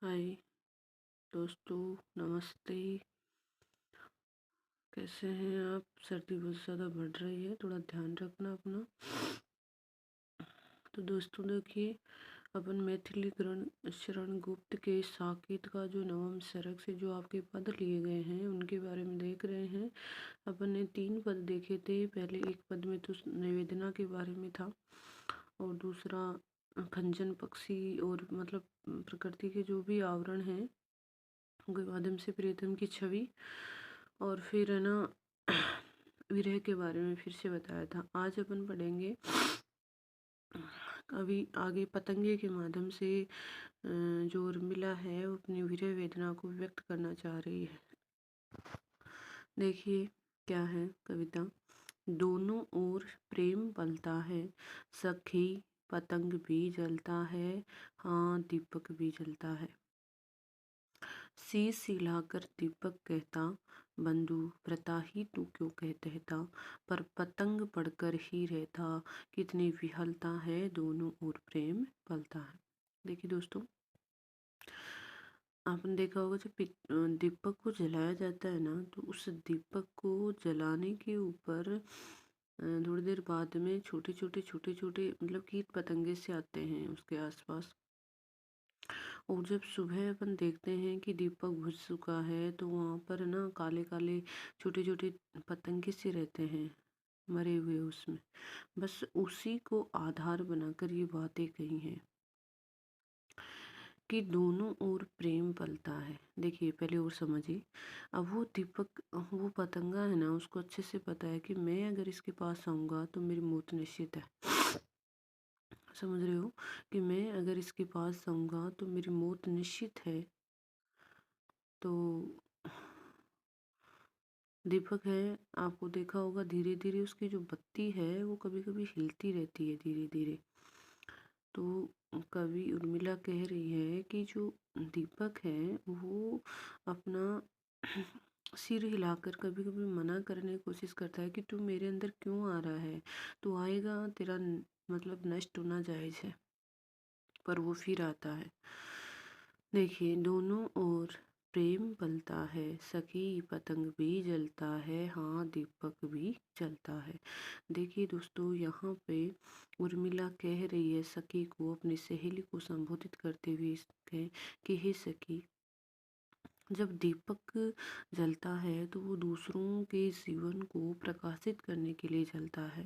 हाय दोस्तों, नमस्ते। कैसे हैं आप? सर्दी बहुत ज़्यादा बढ़ रही है, थोड़ा ध्यान रखना अपना। तो दोस्तों देखिए, अपन मैथिलीकरण शरण गुप्त के साकेत का जो नवम सर्ग से जो आपके पद लिए गए हैं उनके बारे में देख रहे हैं। अपन ने 3 पद देखे थे। पहले एक पद में तो निवेदना के बारे में था, और दूसरा खंजन पक्षी और मतलब प्रकृति के जो भी आवरण हैं उनके माध्यम से प्रियतम की छवि, और फिर है ना विरह के बारे में फिर से बताया था। आज अपन पढ़ेंगे अभी आगे पतंगे के माध्यम से जो उर्मिला है वो अपनी विरह वेदना को व्यक्त करना चाह रही है। देखिए क्या है कविता। दोनों ओर प्रेम पलता है, सखी पतंग भी जलता है, हाँ दीपक भी जलता है। शीश हिलाकर दीपक कहता, बंधु व्रता ही तू क्यों कहता, पर पतंग पढ़कर ही रहता, कितनी विहलता है, दोनों ओर प्रेम पलता है। देखिए दोस्तों, आपने देखा होगा जब दीपक को जलाया जाता है ना, तो उस दीपक को जलाने के ऊपर थोड़ी देर बाद में छोटे छोटे मतलब कीट पतंगे से आते हैं उसके आसपास। और जब सुबह अपन देखते हैं कि दीपक बुझ चुका है, तो वहाँ पर ना काले काले छोटे छोटे पतंगे से रहते हैं मरे हुए उसमें। बस उसी को आधार बनाकर ये बातें कही हैं कि दोनों ओर प्रेम पलता है। देखिए पहले और समझिए। अब वो दीपक, वो पतंगा है ना, उसको अच्छे से पता है कि मैं अगर इसके पास आऊँगा तो मेरी मौत निश्चित है। समझ रहे हो कि मैं अगर इसके पास जाऊँगा तो मेरी मौत निश्चित है। तो दीपक है, आपको देखा होगा धीरे धीरे उसकी जो बत्ती है वो कभी कभी हिलती रहती है धीरे धीरे। तो कवि उर्मिला कह रही है कि जो दीपक है वो अपना सिर हिलाकर कभी कभी मना करने की कोशिश करता है कि तू मेरे अंदर क्यों आ रहा है, तू आएगा तेरा मतलब नष्ट होना जायज़ है, पर वो फिर आता है। देखिए दोनों ओर प्रेम पलता है, सखी पतंग भी जलता है, हाँ दीपक भी जलता है। देखिए दोस्तों, यहाँ पे उर्मिला कह रही है सखी को, अपनी सहेली को संबोधित करते हुए कि हे सखी, जब दीपक जलता है तो वो दूसरों के जीवन को प्रकाशित करने के लिए जलता है,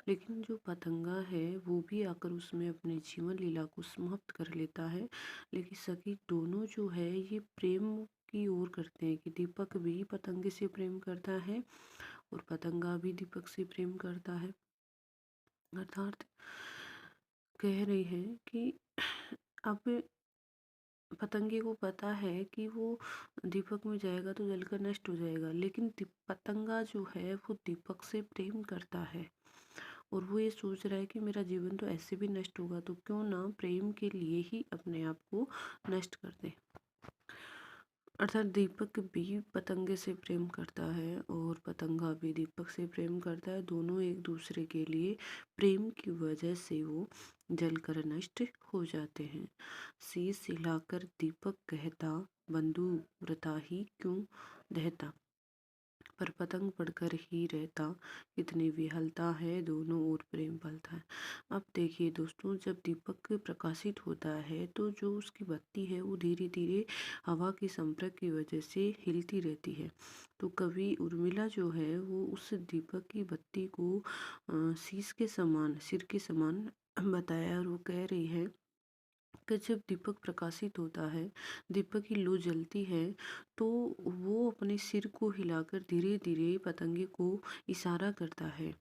लेकिन जो पतंगा है वो भी आकर उसमें अपनी जीवन लीला को समाप्त कर लेता है। लेकिन सखी दोनों जो है ये प्रेम की ओर करते हैं कि दीपक भी पतंगे से प्रेम करता है और पतंगा भी दीपक से प्रेम करता है। अर्थात कह रही है कि अब पतंगे को पता है कि वो दीपक में जाएगा तो जलकर नष्ट हो जाएगा, लेकिन पतंगा जो है वो दीपक से प्रेम करता है, और वो ये सोच रहा है कि मेरा जीवन तो ऐसे भी नष्ट होगा, तो क्यों ना प्रेम के लिए ही अपने आप को नष्ट कर दे। अर्थात दीपक भी पतंगे से प्रेम करता है और पतंगा भी दीपक से प्रेम करता है। दोनों एक दूसरे के लिए प्रेम की वजह से वो जलकर नष्ट हो जाते हैं। शीश हिलाकर दीपक कहता, बंधु व्रता ही क्यों दहता, पर पतंग पढ़कर ही रहता, कितनी विहलता है, दोनों ओर प्रेम पलता है। अब देखिए दोस्तों, जब दीपक प्रकाशित होता है तो जो उसकी बत्ती है वो धीरे धीरे हवा के संपर्क की वजह से हिलती रहती है। तो कवि उर्मिला जो है वो उस दीपक की बत्ती को शीश के समान, सिर के समान बताया, और वो कह रही है कि जब दीपक प्रकाशित होता है, दीपक की लौ जलती है, तो वो अपने सिर को हिलाकर धीरे धीरे पतंगे को इशारा करता है,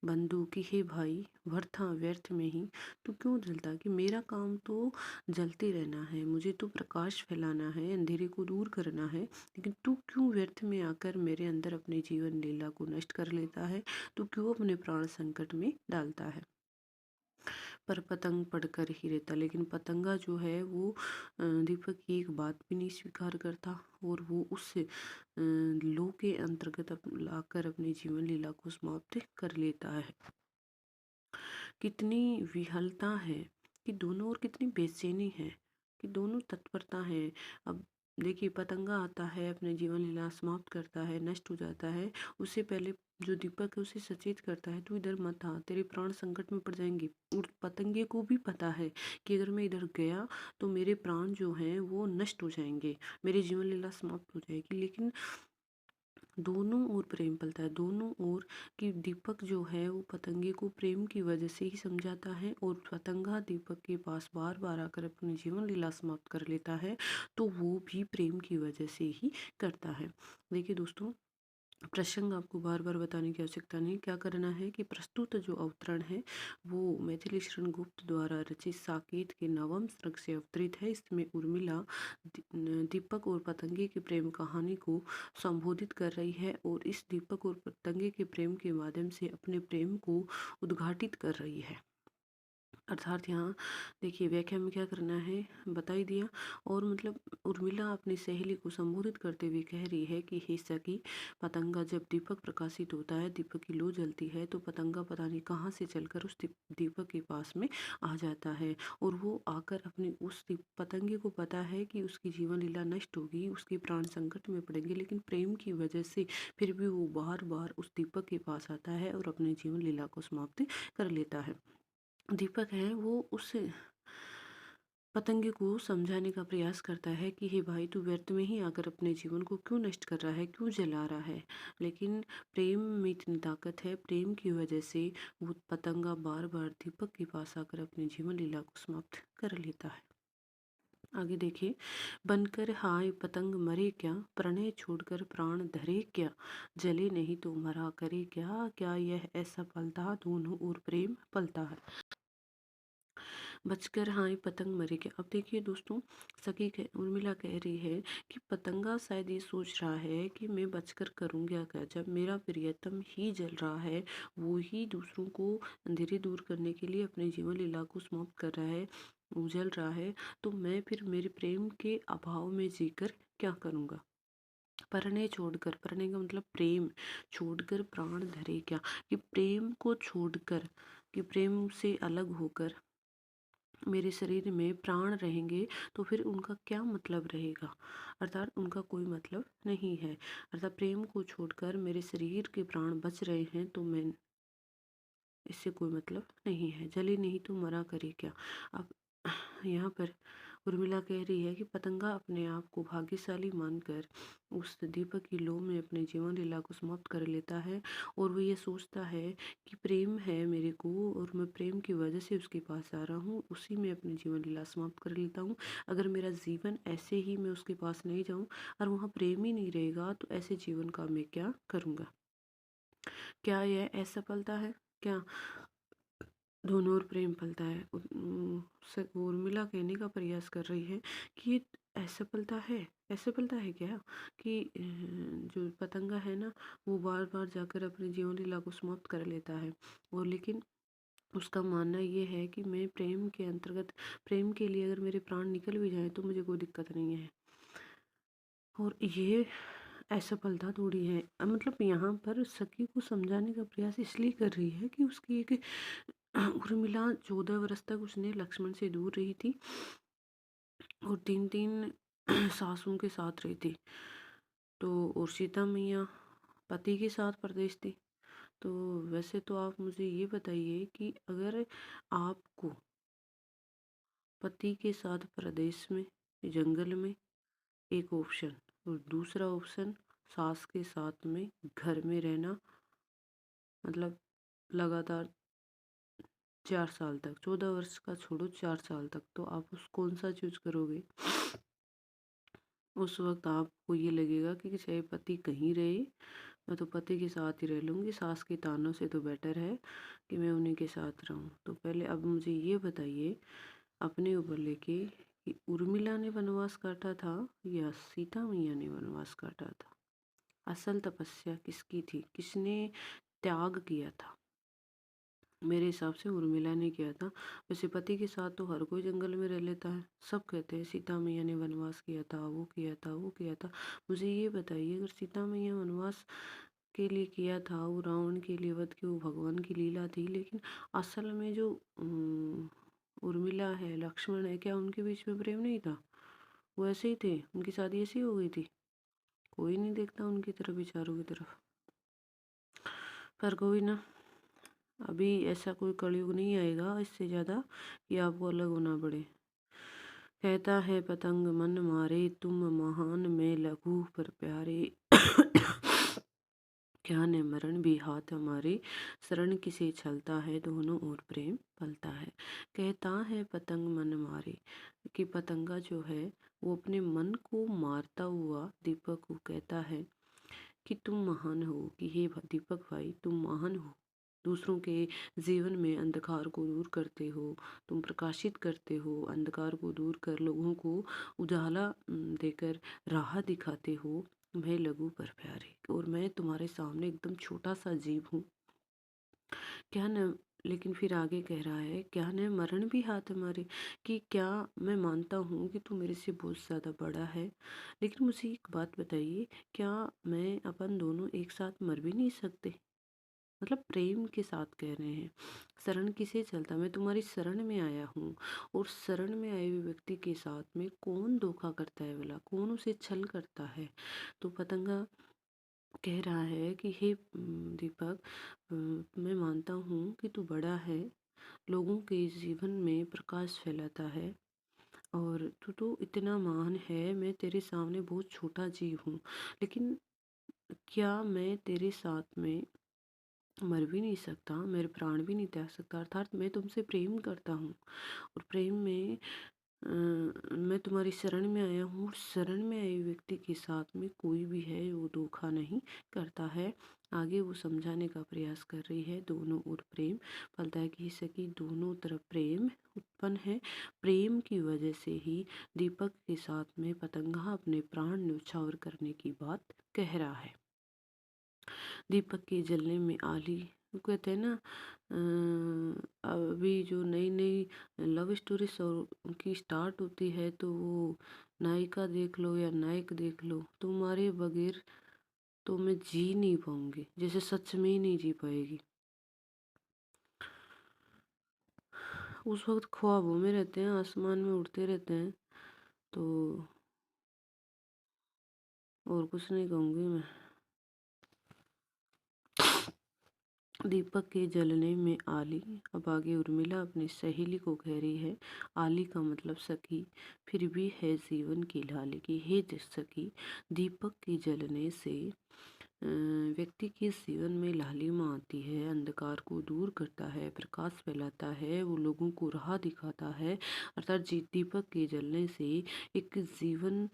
बंधु कि हे भाई, व्यर्थ व्यर्थ में ही तू क्यों जलता, कि मेरा काम तो जलते रहना है, मुझे तो प्रकाश फैलाना है, अंधेरे को दूर करना है, लेकिन तू क्यों व्यर्थ में आकर मेरे अंदर अपने जीवन लीला को नष्ट कर लेता है, तू क्यों अपने प्राण संकट में डालता है। पर पतंग पढ़कर ही रहता, लेकिन पतंगा जो है वो दीपक की एक बात भी नहीं स्वीकार करता, और वो उस लो के अंतर्गत लाकर अपनी जीवन लीला को समाप्त कर लेता है। कितनी विहलता है, कि दोनों ओर कितनी बेचैनी है, कि दोनों तत्परता है। अब देखिए, पतंगा आता है, अपने जीवन लीला समाप्त करता है, नष्ट हो जाता है। उससे पहले जो दीपक है उसे सचेत करता है, तू इधर मत आ, तेरे प्राण संकट में पड़ जाएंगे। और पतंगे को भी पता है कि अगर मैं इधर गया तो मेरे प्राण जो हैं वो नष्ट हो जाएंगे, मेरी जीवन लीला समाप्त हो जाएगी। लेकिन दोनों ओर प्रेम पलता है, दोनों ओर। कि दीपक जो है वो पतंगे को प्रेम की वजह से ही समझाता है, और पतंगा दीपक के पास बार बार आकर अपनी जीवन लीला समाप्त कर लेता है, तो वो भी प्रेम की वजह से ही करता है। देखिए दोस्तों, प्रसंग आपको बार बार बताने की आवश्यकता नहीं। क्या करना है कि प्रस्तुत जो अवतरण है वो मैथिली शरण गुप्त द्वारा रचित साकेत के नवम सर्ग से अवतरित है। इसमें उर्मिला दीपक और पतंगे की प्रेम कहानी को संबोधित कर रही है, और इस दीपक और पतंगे के प्रेम के माध्यम से अपने प्रेम को उद्घाटित कर रही है। अर्थात यहाँ देखिए, व्याख्या में क्या करना है बता ही दिया। और मतलब उर्मिला अपनी सहेली को संबोधित करते हुए कह रही है कि हे सखी, पतंगा जब दीपक प्रकाशित होता है, दीपक की लौ जलती है, तो पतंगा पता नहीं कहाँ से चलकर उस दीपक के पास में आ जाता है। और वो आकर अपनी उस पतंगे को पता है कि उसकी जीवन लीला नष्ट होगी, उसके प्राण संकट में पड़ेंगे, लेकिन प्रेम की वजह से फिर भी वो बार बार उस दीपक के पास आता है और अपने जीवन लीला को समाप्त कर लेता है। दीपक है वो उस पतंगे को समझाने का प्रयास करता है कि हे भाई, तू व्यर्थ में ही आकर अपने जीवन को क्यों नष्ट कर रहा है, क्यों जला रहा है। लेकिन प्रेम में इतनी ताकत है, प्रेम की वजह से वो पतंगा बार बार दीपक के पास आकर अपने जीवन लीला को समाप्त कर लेता है। आगे देखिए, बनकर हाय पतंग मरे क्या, प्रणय छोड़कर प्राण धरे क्या, जले नहीं तो मरा करे क्या, क्या यह ऐसा पलता दोनों और प्रेम पलता है। बचकर हाँ ये पतंग मरे क्या। अब देखिए दोस्तों, सखी उर्मिला कह रही है कि पतंगा शायद ये सोच रहा है कि मैं बचकर करूँगा क्या, जब मेरा प्रियतम ही जल रहा है, वो ही दूसरों को अंधेरे दूर करने के लिए अपने जीवन लीला को समाप्त कर रहा है, उजल रहा है, तो मैं फिर मेरे प्रेम के अभाव में जीकर क्या करूँगा। प्रणय छोड़कर, प्रणय का मतलब प्रेम, छोड़कर प्राण धरे क्या, कि प्रेम को छोड़कर, कि प्रेम से अलग होकर मेरे शरीर में प्राण रहेंगे तो फिर उनका क्या मतलब रहेगा। अर्थात उनका कोई मतलब नहीं है। अर्थात प्रेम को छोड़कर मेरे शरीर के प्राण बच रहे हैं तो मैं, इससे कोई मतलब नहीं है। जले नहीं तो मरा करे क्या। अब यहाँ पर उर्मिला कह रही है कि पतंगा अपने आप को भाग्यशाली मानकर उस दीपक की लौ में अपने जीवन लीला को समाप्त कर लेता है, और वो ये सोचता है कि प्रेम है मेरे को और मैं प्रेम की वजह से उसके पास आ रहा हूँ, उसी में अपनी जीवन लीला समाप्त कर लेता हूँ। अगर मेरा जीवन ऐसे ही मैं उसके पास नहीं जाऊँ और वहाँ प्रेम ही नहीं रहेगा तो ऐसे जीवन का मैं क्या करूँगा। क्या यह असफलता है क्या, दोनों ओर प्रेम फलता है। उर्मिला कहने का प्रयास कर रही है कि ये असफलता है, असफलता है क्या, कि जो पतंगा है ना वो बार बार जाकर अपने जीवन लीला को समाप्त कर लेता है, और लेकिन उसका मानना ये है कि मैं प्रेम के अंतर्गत, प्रेम के लिए अगर मेरे प्राण निकल भी जाए तो मुझे कोई दिक्कत नहीं है। और ये असफलता थोड़ी है। मतलब यहाँ पर सखी को समझाने का प्रयास इसलिए कर रही है कि उसकी एक उर्मिला 14 वर्ष तक उसने लक्ष्मण से दूर रही थी और 3-3 सासुओं के साथ रही थी। तो और सीता मैया पति के साथ परदेश थी। तो वैसे तो आप मुझे ये बताइए कि अगर आपको पति के साथ प्रदेश में, जंगल में एक ऑप्शन, और दूसरा ऑप्शन सास के साथ में घर में रहना, मतलब लगातार 4 साल तक, 14 वर्ष का छोड़ो 4 साल तक, तो आप उस कौन सा चूज करोगे। उस वक्त आपको ये लगेगा कि चाहे पति कहीं रहे, मैं तो पति के साथ ही रह लूँगी, सास के तानों से तो बेटर है कि मैं उन्हीं के साथ रहूँ। तो पहले अब मुझे ये बताइए अपने ऊपर लेके कि उर्मिला ने वनवास काटा था या सीता मैया ने वनवास काटा था। असल तपस्या किसकी थी, किसने त्याग किया था। मेरे हिसाब से उर्मिला ने किया था। वैसे पति के साथ तो हर कोई जंगल में रह लेता है, सब कहते हैं सीता मैया ने वनवास किया था, वो किया था, वो किया था। मुझे ये बताइए, अगर सीता मैया वनवास के लिए किया था, वो रावण के लिए वध की, वो भगवान की लीला थी, लेकिन असल में जो उर्मिला है, लक्ष्मण है, क्या उनके बीच में प्रेम नहीं था? वो ऐसे ही थे, उनकी शादी ऐसी हो गई थी। कोई नहीं देखता उनकी तरफ, बेचारों की तरफ। पर कोई ना, अभी ऐसा कोई कलयुग नहीं आएगा इससे ज़्यादा कि आपको अलग होना पड़े। कहता है पतंग मन मारे, तुम महान मैं लघु पर प्यारे। क्या ने मरण भी हाथ हमारे, शरण किसे छलता है, दोनों ओर प्रेम पलता है। कहता है पतंग मन मारे, कि पतंगा जो है वो अपने मन को मारता हुआ दीपक को कहता है कि तुम महान हो, कि हे दीपक भाई तुम महान हो, दूसरों के जीवन में अंधकार को दूर करते हो, तुम प्रकाशित करते हो, अंधकार को दूर कर लोगों को उजाला देकर राह दिखाते हो। मैं लघु पर प्यारे, और मैं तुम्हारे सामने एकदम छोटा सा जीव हूँ। क्या न, लेकिन फिर आगे कह रहा है, क्या न मरण भी हाथ हमारे, कि क्या, मैं मानता हूँ कि तू मेरे से बहुत ज़्यादा बड़ा है, लेकिन मुझे एक बात बताइए, क्या मैं अपन दोनों एक साथ मर भी नहीं सकते? मतलब प्रेम के साथ कह रहे हैं। शरण किसे चलता, मैं तुम्हारी शरण में आया हूँ, और शरण में आए हुए व्यक्ति के साथ में कौन धोखा करता है भला, कौन उसे छल करता है? तो पतंगा कह रहा है कि हे दीपक, मैं मानता हूँ कि तू बड़ा है, लोगों के जीवन में प्रकाश फैलाता है, और तू तो इतना महान है, मैं तेरे सामने बहुत छोटा जीव हूँ, लेकिन क्या मैं तेरे साथ में मर भी नहीं सकता, मेरे प्राण भी नहीं त्याग सकता? अर्थात मैं तुमसे प्रेम करता हूँ, और प्रेम में मैं तुम्हारी शरण में आया हूँ, और शरण में आए व्यक्ति के साथ में कोई भी है वो धोखा नहीं करता है। आगे वो समझाने का प्रयास कर रही है, दोनों ओर प्रेम फलता है, कि सकी दोनों तरफ प्रेम उत्पन्न है। प्रेम की वजह से ही दीपक के साथ में पतंगा अपने प्राण न्यौछावर करने की बात कह रहा है। दीपक के जलने में आली, वो कहते हैं ना, अभी जो नई नई लव स्टोरी की स्टार्ट होती है, तो वो नायिका देख लो या नायक देख लो, तुम्हारे बगैर तो मैं जी नहीं पाऊंगी, जैसे सच में ही नहीं जी पाएगी। उस वक्त ख्वाबों में रहते हैं, आसमान में उड़ते रहते हैं। तो और कुछ नहीं कहूँगी मैं। दीपक के जलने में आली, अब आगे उर्मिला अपनी सहेली को कह रही है, आली का मतलब सखी, फिर भी है जीवन की लाली, की हे सखी, दीपक के जलने से व्यक्ति के जीवन में लालिमा आती है, अंधकार को दूर करता है, प्रकाश फैलाता है, वो लोगों को राह दिखाता है। अर्थात दीपक के जलने से एक जीवन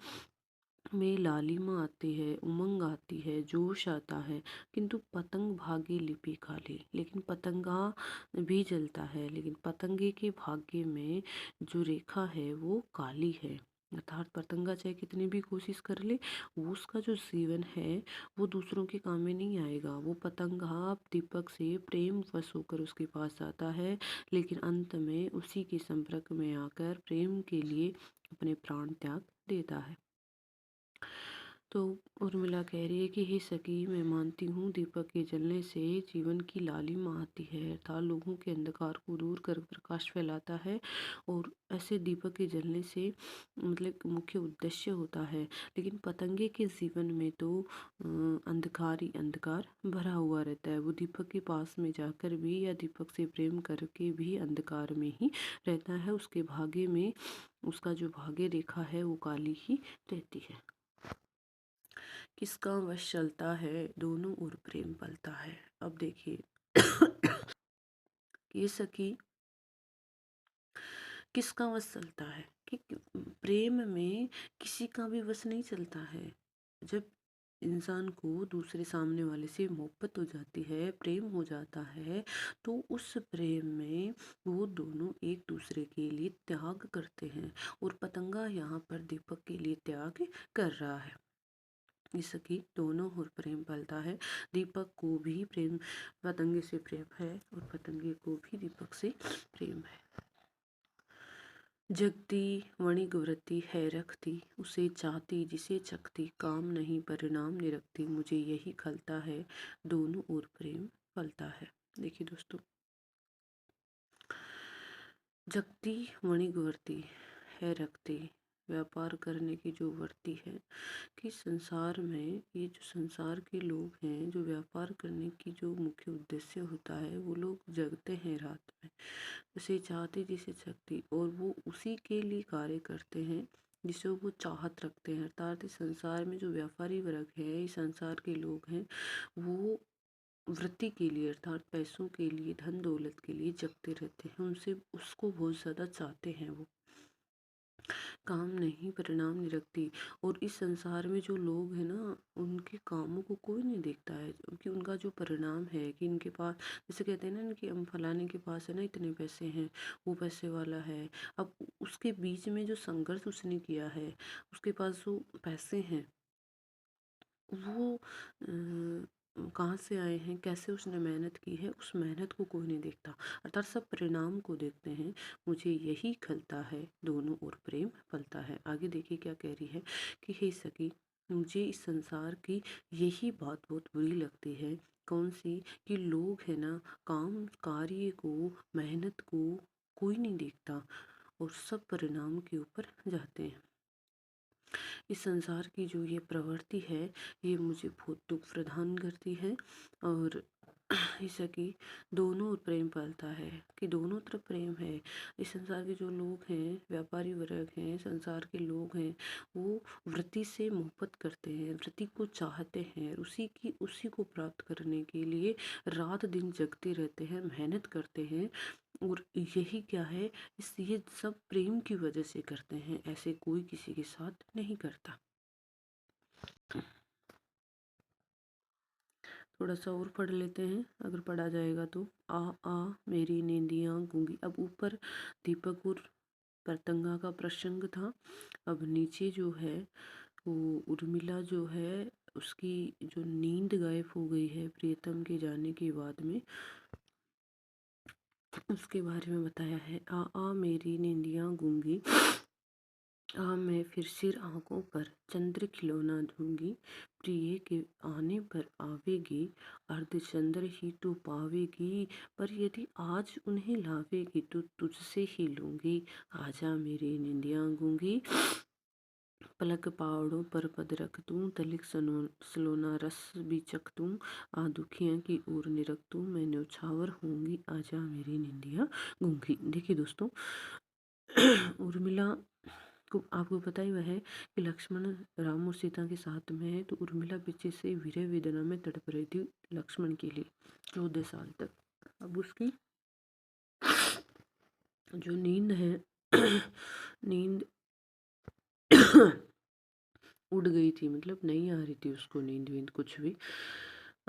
में लालिमा आती है, उमंग आती है, जोश आता है। किंतु पतंग भागे लिपि खाली, लेकिन पतंगा भी जलता है, लेकिन पतंगे के भाग्य में जो रेखा है वो काली है। अर्थात पतंगा चाहे कितनी भी कोशिश कर ले, वो उसका जो जीवन है वो दूसरों के काम में नहीं आएगा। वो पतंगा दीपक से प्रेम वश होकर उसके पास आता है, लेकिन अंत में उसी के संपर्क में आकर प्रेम के लिए अपने प्राण त्याग देता है। तो उर्मिला कह रही है कि हे सखी, मैं मानती हूँ दीपक के जलने से जीवन की लालिमा आती है, अर्थात लोगों के अंधकार को दूर कर प्रकाश फैलाता है, और ऐसे दीपक के जलने से मतलब मुख्य उद्देश्य होता है। लेकिन पतंगे के जीवन में तो अंधकार ही अंधकार भरा हुआ रहता है, वो दीपक के पास में जाकर भी या दीपक से प्रेम करके भी अंधकार में ही रहता है। उसके भाग्य में, उसका जो भाग्य रेखा है वो काली ही रहती है। किसका वश चलता है, दोनों ओर प्रेम पलता है। अब देखिए, ये सखी, किसका वश चलता है, कि प्रेम में किसी का भी वश नहीं चलता है। जब इंसान को दूसरे सामने वाले से मोहब्बत हो जाती है, प्रेम हो जाता है, तो उस प्रेम में वो दोनों एक दूसरे के लिए त्याग करते हैं, और पतंगा यहाँ पर दीपक के लिए त्याग कर रहा है। इसकी दोनों ओर प्रेम पलता है। दीपक को भी प्रेम पतंगे से प्रेम है, और पतंगे को भी दीपक से प्रेम है। जगती वणिक वृत्ति है रखती, उसे चाहती जिसे चखती, काम नहीं परिणाम निरखती, मुझे यही खलता है, दोनों ओर प्रेम फलता है। देखिए दोस्तों, जगती वणिक वर्ती है रखती, व्यापार करने की जो वर्ती है कि संसार में ये जो संसार के लोग हैं, जो व्यापार करने की जो मुख्य उद्देश्य होता है, वो लोग जगते हैं रात में, जैसे चाहते जिसे शक्ति, और वो उसी के लिए कार्य करते हैं जिसे वो चाहत रखते हैं। अर्थात इस संसार में जो व्यापारी वर्ग है, इस संसार के लोग हैं, वो वृत्ति के लिए अर्थात पैसों के लिए, धन दौलत के लिए जगते रहते हैं। उनसे उसको बहुत ज़्यादा चाहते हैं, वो काम नहीं परिणाम नहीं रखती। और इस संसार में जो लोग हैं ना, उनके कामों को कोई नहीं देखता है, क्योंकि उनका जो परिणाम है कि इनके पास, जैसे कहते हैं ना कि हम फलाने के पास है ना इतने पैसे हैं, वो पैसे वाला है। अब उसके बीच में जो संघर्ष उसने किया है, उसके पास जो पैसे हैं वो कहाँ से आए हैं, कैसे उसने मेहनत की है, उस मेहनत को कोई नहीं देखता, अर्थात सब परिणाम को देखते हैं। मुझे यही खलता है, दोनों ओर प्रेम फलता है। आगे देखिए क्या कह रही है कि हे सखी, मुझे इस संसार की यही बात बहुत बुरी लगती है। कौन सी? कि लोग है ना, काम कार्य को, मेहनत को कोई नहीं देखता और सब परिणाम के ऊपर जाते हैं। इस संसार की जो ये प्रवृत्ति है, ये मुझे बहुत दुख प्रदान करती है। और जैसा कि दोनों ओर प्रेम फैलता है, कि दोनों तरफ प्रेम है। इस संसार के जो लोग हैं, व्यापारी वर्ग हैं, संसार के लोग हैं, वो वृत्ति से मोहब्बत करते हैं, वृत्ति को चाहते हैं, उसी को प्राप्त करने के लिए रात दिन जगते रहते हैं, मेहनत करते हैं। और यही क्या है, ये सब प्रेम की वजह से करते हैं, ऐसे कोई किसी के साथ नहीं करता। थोड़ा सा और पढ़ लेते हैं, अगर पढ़ा जाएगा तो। आ आ मेरी नींदियाँ गूंगी। अब ऊपर दीपक और पतंगा का प्रसंग था, अब नीचे जो है वो उर्मिला जो है, उसकी जो नींद गायब हो गई है प्रियतम के जाने के बाद में, उसके बारे में बताया है। आ आ मेरी नींदियाँ गूंगी, आ मैं फिर सिर आंखों पर चंद्र खिलौना दूंगी, प्रिय के आने पर आवेगी, अर्धचंद्र ही तू पावेगी, पर यदि आज उन्हें लावेगी तो तुझसे ही लूंगी, आजा मेरी निंदियाँ गूंगी, पलक पहाड़ों पर पद रख दूं, तलिक सलोना रस भी चख दूं, आ दुखियां की ओर निरख दूं, मैं न्यौछावर होंगी, आजा मेरी निंदियाँ गूंगी। देखिए दोस्तों, उर्मिला को आपको पता ही वह है कि लक्ष्मण राम और सीता के साथ में है, तो उर्मिला पीछे से विरह वेदना में तड़प रही थी लक्ष्मण के लिए 14 साल तक। अब उसकी जो नींद है नींद उड़ गई थी, मतलब नहीं आ रही थी उसको नींद वींद कुछ भी,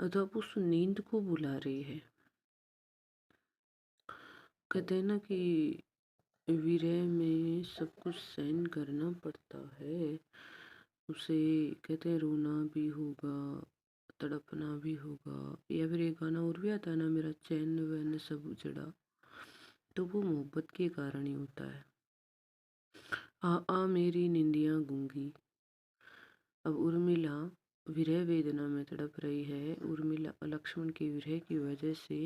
तो अब उस नींद को बुला रही है। कहते हैं ना कि विरह में सब कुछ सहन करना पड़ता है, उसे कहते हैं रोना भी होगा, तड़पना भी होगा, या फिर एक गाना और भी आता है ना, मेरा चैन वैन सब उजड़ा, तो वो मोहब्बत के कारण ही होता है। आ आ मेरी निंदियाँ गूंगी। अब उर्मिला विरह वेदना में तड़प रही है, उर्मिला लक्ष्मण के विरह की वजह से,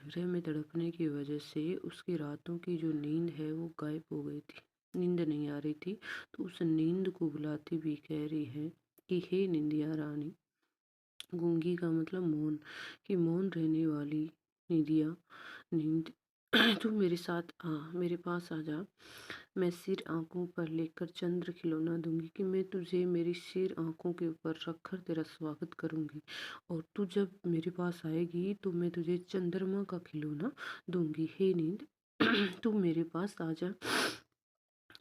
विरह में तड़पने की वजह से उसकी रातों की जो नींद है वो गायब हो गई थी, नींद नहीं आ रही थी, तो उस नींद को बुलाती भी कह रही है कि हे निंदिया रानी, गूंगी का मतलब मौन, कि मौन रहने वाली निंदिया, नींद तू मेरे साथ आ, मेरे पास आ जा, मैं सिर आंखों पर लेकर चंद्र खिलौना दूंगी, कि मैं तुझे मेरी सिर आंखों के ऊपर रखकर तेरा स्वागत करूंगी, और तू जब मेरे पास आएगी तो मैं तुझे चंद्रमा का खिलौना दूंगी। हे नींद तू मेरे पास आ जा।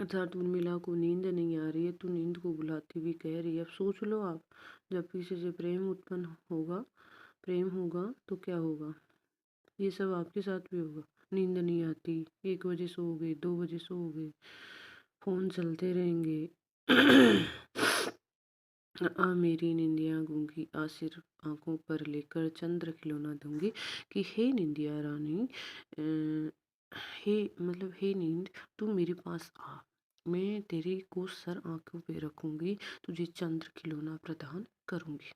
अर्थात उर्मिला को नींद नहीं आ रही है, तो नींद को बुलाती हुई कह रही है। अब सोच लो आप, जब किसी से प्रेम उत्पन्न होगा, प्रेम होगा तो क्या होगा, ये सब आपके साथ भी होगा। नींद नहीं आती, 1 बजे सो गए, 2 बजे सो गए, फोन चलते रहेंगे। आ मेरी निंदिया गूंगी, आ सिर आंखों पर लेकर चंद्र खिलौना दूंगी, कि हे निंदिया रानी, हे मतलब हे नींद, तू मेरे पास आ, मैं तेरे को सर आंखों पे रखूंगी, तुझे चंद्र खिलौना प्रदान करूंगी।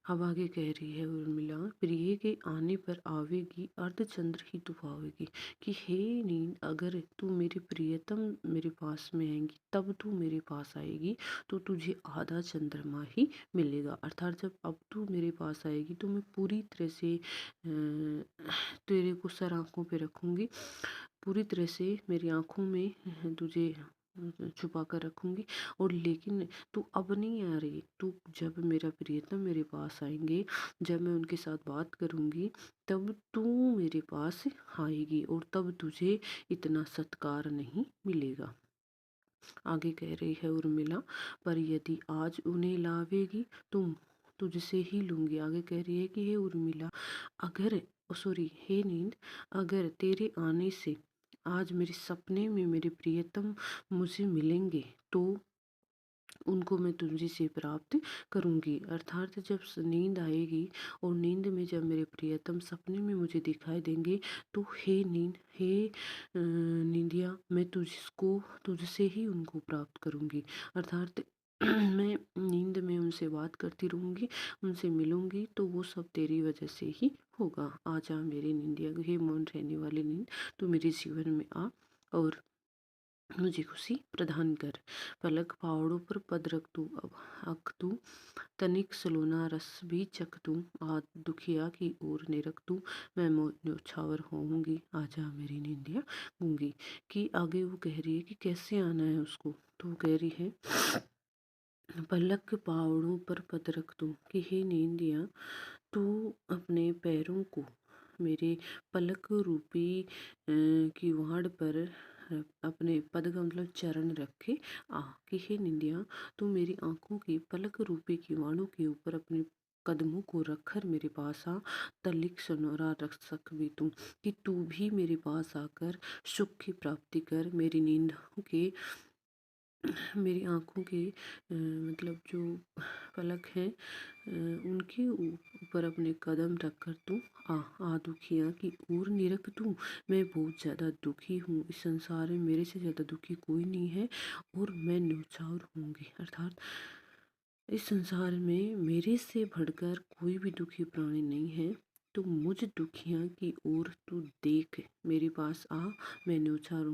अब आगे कह रही है उर्मिला, प्रिय के आने पर आवेगी अर्धचंद्र ही तू पावेगी। कि हे नींद, अगर तू मेरी प्रियतम मेरे पास में आएंगी तब तू मेरे पास आएगी तो तुझे आधा चंद्रमा ही मिलेगा। अर्थात जब अब तू मेरे पास आएगी तो मैं पूरी तरह से तेरे को सर आँखों पे रखूँगी, पूरी तरह से मेरी आँखों में तुझे छुपा कर रखूँगी। और लेकिन तू अब नहीं आ रही, तू जब मेरा प्रियतम मेरे पास आएंगे, जब मैं उनके साथ बात करूँगी तब तू मेरे पास आएगी और तब तुझे इतना सत्कार नहीं मिलेगा। आगे कह रही है उर्मिला, पर यदि आज उन्हें लावेगी तुम तुझसे ही लूँगी। आगे कह रही है कि हे उर्मिला, अगर सॉरी हे नींद, अगर तेरे आने से आज मेरे सपने में मेरे प्रियतम मुझे मिलेंगे तो उनको मैं तुझे से प्राप्त करूँगी। अर्थात जब नींद आएगी और नींद में जब मेरे प्रियतम सपने में मुझे दिखाई देंगे तो हे नींद, हे निंदिया, मैं तुझको तुझसे ही उनको प्राप्त करूँगी। अर्थात मैं नींद में उनसे बात करती रहूँगी, उनसे मिलूँगी तो वो सब तेरी वजह से ही होगा। आ जा मेरी निंदिया, हे मौन रहने वाली नींद, तू मेरे जीवन में आ और मुझे खुशी प्रदान कर। पलक पावड़ों पर पद रख तू, अब अख तू तनिक सलोना रस भी चख तू, आ दुखिया की ओर निरख तू, मैं न्योछावर होऊंगी, आजा मेरी नींदिया गूंगी। कि आगे वो कह रही है कि कैसे आना है उसको, तो वो कह रही है पलक पावड़ों पर पद रख तू, कि हे नींदिया, तू अपने पैरों को मेरे पलक रूपी किवाड़ पर अपने पद का मतलब चरण रखे आ। कि हे निंदिया, तू मेरी आंखों की पलक रूपी किवाड़ों के ऊपर अपने कदमों को रखकर मेरे पास आ, तलिक सनोरा रख सक भी तू। कि तू भी मेरे पास आकर सुख की प्राप्ति कर, मेरी नींद के मेरी आँखों के मतलब जो पलक हैं उनके ऊपर अपने कदम रख कर तू आ दुखिया की ओर निरख तू। मैं बहुत ज़्यादा दुखी हूँ, इस संसार में मेरे से ज़्यादा दुखी कोई नहीं है और मैं न्योछावर होंगी। अर्थात इस संसार में मेरे से बढ़कर कोई भी दुखी प्राणी नहीं है। तो मुझ दुखिया की ओर तू देख, मेरे पास आ, मैं न्योछावर